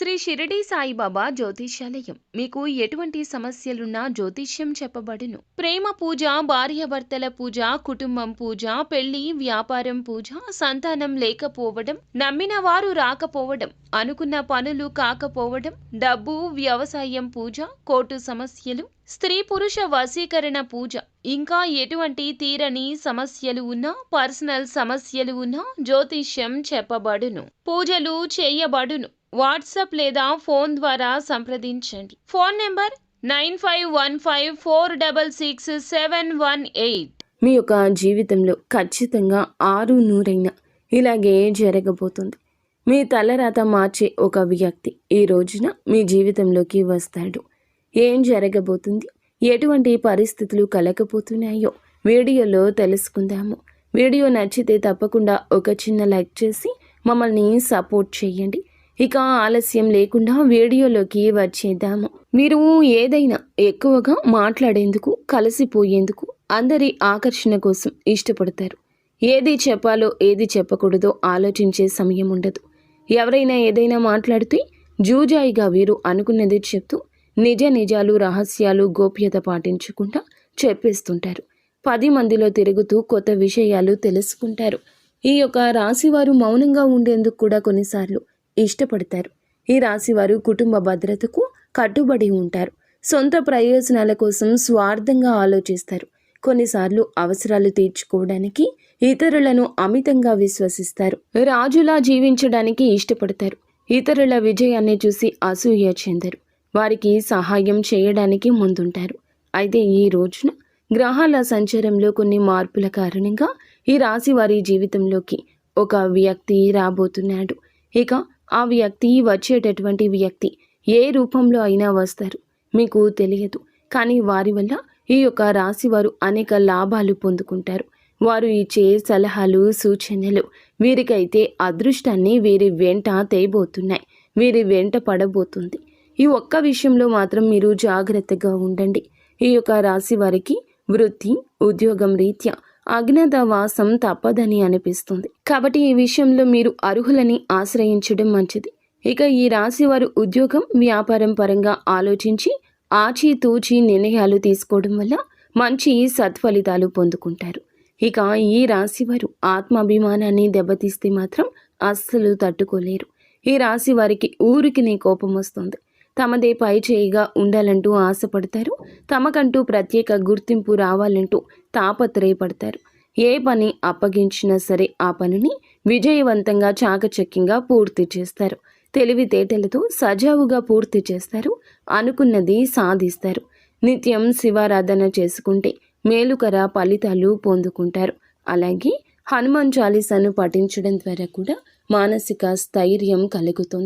శ్రీ షిరిడి సాయిబాబా జ్యోతిష్యాలయం మీకు ఎటువంటి సమస్యలున్నా జ్యోతిష్యం చెప్పబడును. ప్రేమ పూజ, భార్యాభర్తల పూజ, కుటుంబం పూజ, పెళ్లి, వ్యాపారం పూజ, సంతానం లేకపోవడం, నమ్మిన వారు రాకపోవడం, అనుకున్న పనులు కాకపోవడం, డబ్బు, వ్యవసాయం పూజ, కోర్టు సమస్యలు, స్త్రీ పురుష వశీకరణ పూజ, ఇంకా ఎటువంటి తీరని సమస్యలు ఉన్నా, పర్సనల్ సమస్యలు ఉన్నా జ్యోతిష్యం చెప్పబడును. పూజలు చేయబడును. వాట్సాప్ లేదా ఫోన్ ద్వారా సంప్రదించండి. Phone number 9515466718. మీ యొక్క జీవితంలో ఖచ్చితంగా 600 ఇలాగే జరగబోతుంది. మీ తలరాత మార్చే ఒక వ్యక్తి ఈ రోజున మీ జీవితంలోకి వస్తాడు. ఏం జరగబోతుంది, ఎటువంటి పరిస్థితులు కలగబోతున్నాయో వీడియోలో తెలుసుకుందాము. వీడియో నచ్చితే తప్పకుండా ఒక చిన్న లైక్ చేసి మమ్మల్ని సపోర్ట్ చేయండి. ఇక ఆలస్యం లేకుండా వీడియోలోకి వచ్చేద్దాము. మీరు ఏదైనా ఎక్కువగా మాట్లాడేందుకు, కలిసిపోయేందుకు, అందరి ఆకర్షణ కోసం ఇష్టపడతారు. ఏది చెప్పాలో ఏది చెప్పకూడదో ఆలోచించే సమయం ఉండదు. ఎవరైనా ఏదైనా మాట్లాడితే జూజాయిగా వీరు అనుకున్నది చెప్తూ నిజాలు, రహస్యాలు, గోప్యత పాటించకుండా చెప్పేస్తుంటారు. 10 మందిలో తిరుగుతూ కొత్త విషయాలు తెలుసుకుంటారు. ఈ యొక్క రాశివారు మౌనంగా ఉండేందుకు కూడా కొన్నిసార్లు ఇష్టపడతారు. ఈ రాశివారు కుటుంబ భద్రతకు కట్టుబడి ఉంటారు. సొంత ప్రయోజనాల కోసం స్వార్థంగా ఆలోచిస్తారు. కొన్నిసార్లు అవసరాలు తీర్చుకోవడానికి ఇతరులను అమితంగా విశ్వసిస్తారు. రాజులా జీవించడానికి ఇష్టపడతారు. ఇతరుల విజయాన్ని చూసి అసూయ చెందరు. వారికి సహాయం చేయడానికి ముందుంటారు. అయితే ఈ రోజున గ్రహాల సంచారంలో కొన్ని మార్పుల కారణంగా ఈ రాశి వారి జీవితంలోకి ఒక వ్యక్తి రాబోతున్నాడు. ఇక ఆ వ్యక్తి, వచ్చేటటువంటి వ్యక్తి ఏ రూపంలో అయినా వస్తారు, మీకు తెలియదు. కానీ వారి వల్ల ఈ యొక్క రాశి వారు అనేక లాభాలు పొందుకుంటారు. వారు ఇచ్చే సలహాలు, సూచనలు వీరికైతే అదృష్టాన్ని వీరి వెంట తేబోతున్నాయి, వీరి వెంట పడబోతుంది. ఈ ఒక్క విషయంలో మాత్రం మీరు జాగ్రత్తగా ఉండండి. ఈ యొక్క రాశి వారికి వృత్తి, ఉద్యోగం రీత్యా అజ్ఞాతవాసం తప్పదని అనిపిస్తుంది. కాబట్టి ఈ విషయంలో మీరు అర్హులని ఆశ్రయించడం మంచిది. ఇక ఈ రాశి వారు ఉద్యోగం, వ్యాపారం పరంగా ఆలోచించి ఆచితూచి నిర్ణయాలు తీసుకోవడం వల్ల మంచి సత్ఫలితాలు పొందుకుంటారు. ఇక ఈ రాశి వారు ఆత్మాభిమానాన్ని దెబ్బతీస్తే మాత్రం అస్సలు తట్టుకోలేరు. ఈ రాశి వారికి ఊరికినే కోపం వస్తుంది. తమదే పై చేయిగా ఉండాలంటూ ఆశపడతారు. తమకంటూ ప్రత్యేక గుర్తింపు రావాలంటూ తాపత్రయపడతారు. ఏ పని అప్పగించినా సరే ఆ పనిని విజయవంతంగా, చాకచక్యంగా పూర్తి చేస్తారు. తెలివితేటలతో సజావుగా పూర్తి చేస్తారు. అనుకున్నది సాధిస్తారు. నిత్యం శివారాధన చేసుకుంటే మేలుకర ఫలితాలు పొందుకుంటారు. అలాగే హనుమాన్ చాలీసాను పఠించడం ద్వారా కూడా మానసిక స్థైర్యం కలుగుతుంది.